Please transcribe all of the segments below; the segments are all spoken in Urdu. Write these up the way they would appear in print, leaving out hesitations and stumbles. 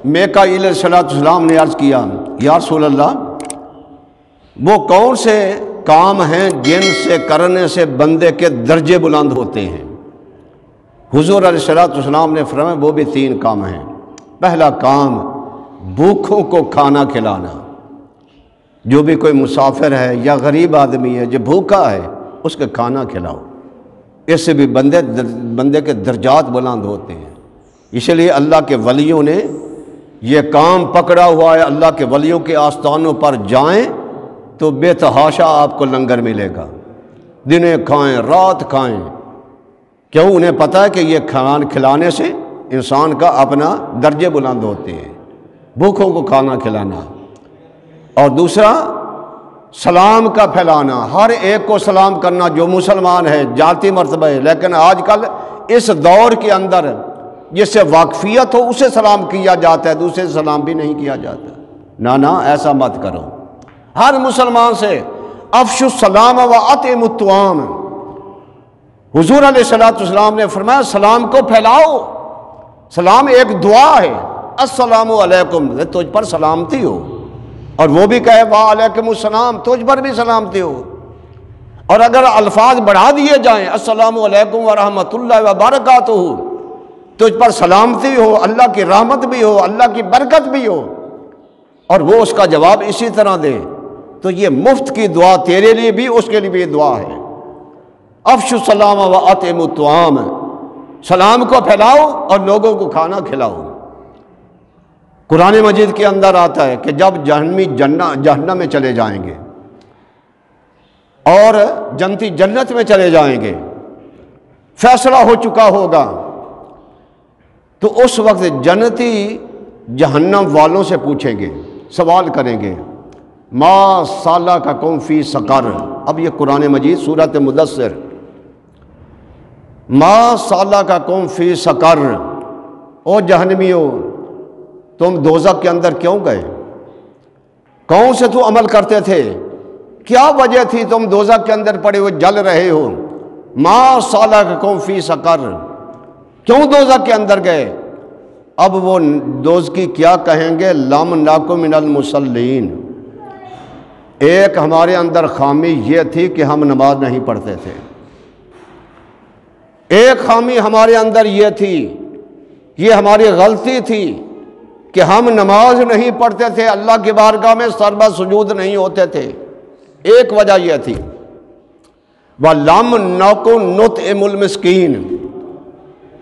میکائیل علیہ السلام نے عرض کیا یا رسول اللہ وہ کون سے کام ہیں جن سے کرنے سے بندے کے درجے بلند ہوتے ہیں؟ حضور علیہ السلام نے فرمایا وہ بھی 3 کام ہیں۔ پہلا کام بھوکھوں کو کھانا کھلانا، جو بھی کوئی مسافر ہے یا غریب آدمی ہے جو بھوکا ہے اس کے کھانا کھلاؤ، اس سے بھی بندے کے درجات بلند ہوتے ہیں۔ اس لیے اللہ کے ولیوں نے یہ کام پکڑا ہوا ہے، اللہ کے ولیوں کے آستانوں پر جائیں تو بے تحاشا آپ کو لنگر ملے گا، دنیں کھائیں رات کھائیں، کیوں؟ انہیں پتہ ہے کہ یہ کھانا کھلانے سے انسان کا اپنا درجے بلند ہوتے ہیں، بھوکھوں کو کھانا کھلانا۔ اور دوسرا سلام کا پھیلانا، ہر ایک کو سلام کرنا جو مسلمان ہے، ذاتی مرتبہ ہے، لیکن آج کل اس دور کے اندر جس سے واقفیت ہو اسے سلام کیا جاتا ہے، دوسرے سے سلام بھی نہیں کیا جاتا۔ نہ ایسا مت کرو، ہر مسلمان سے افشوا السلام واطعموا الطعام۔ حضور علیہ السلام نے فرمایا سلام کو پھیلاؤ، سلام ایک دعا ہے، السلام علیکم، تجھ پر سلامتی ہو، اور وہ بھی کہے وعلیکم السلام، تجھ پر بھی سلامتی ہو۔ اور اگر الفاظ بڑھا دیے جائیں السلام علیکم ورحمۃ اللہ وبرکاتہ، تجھ پر سلامتی ہو، اللہ کی رحمت بھی ہو، اللہ کی برکت بھی ہو، اور وہ اس کا جواب اسی طرح دے، تو یہ مفت کی دعا تیرے لیے بھی اس کے لیے بھی دعا ہے۔ افشوا السلام واطعموا الطعام، سلام کو پھیلاؤ اور لوگوں کو کھانا کھلاؤ۔ قرآن مجید کے اندر آتا ہے کہ جب جہنمی جہنم میں چلے جائیں گے اور جنتی جنت میں چلے جائیں گے، فیصلہ ہو چکا ہوگا، تو اس وقت جنتی جہنم والوں سے پوچھیں گے، سوال کریں گے ما سالککم فی سقر۔ اب یہ قرآن مجید سورۃ مدثر، ما سالککم فی سقر، او جہنمیوں تم دوزخ کے اندر کیوں گئے؟ کون سے تو عمل کرتے تھے؟ کیا وجہ تھی تم دوزخ کے اندر پڑے ہوئے جل رہے ہو؟ ما سالککم فی سقر، کیوں دوزخ کے اندر گئے؟ اب وہ دوزخی کیا کہیں گے؟ لم نکن من المصلین، ایک ہمارے اندر خامی یہ تھی کہ ہم نماز نہیں پڑھتے تھے، ایک خامی ہمارے اندر یہ تھی، یہ ہماری غلطی تھی کہ ہم نماز نہیں پڑھتے تھے، اللہ کی بارگاہ میں سربہ سجود نہیں ہوتے تھے، ایک وجہ یہ تھی۔ وَلَمْ نَكُن نُطْعِمُ الْمِسْكِينَ،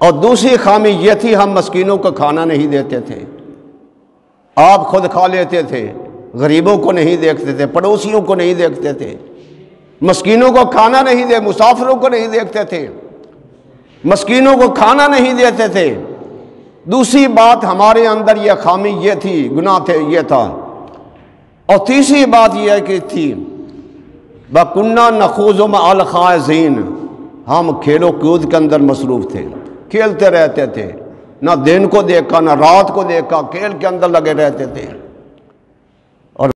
اور دوسری خامی یہ تھی ہم مسکینوں کو کھانا نہیں دیتے تھے، آپ خود کھا لیتے تھے، غریبوں کو نہیں دیکھتے تھے، پڑوسیوں کو نہیں دیکھتے تھے، مسکینوں کو کھانا نہیں دے، مسافروں کو نہیں دیکھتے تھے، مسکینوں کو کھانا نہیں دیتے تھے۔ دوسری بات ہمارے اندر یہ خامی یہ تھی، گناہ تھے یہ تھا، اور تیسری بات یہ کہ تھی وَكُنَّا نَخُوضُ مَعَ الْخَائِضِينَ، ہم کھیل و کود کے اندر مصروف تھے، کھیلتے رہتے تھے، نہ دن کو دیکھا نہ رات کو دیکھا، کھیل کے اندر لگے رہتے تھے۔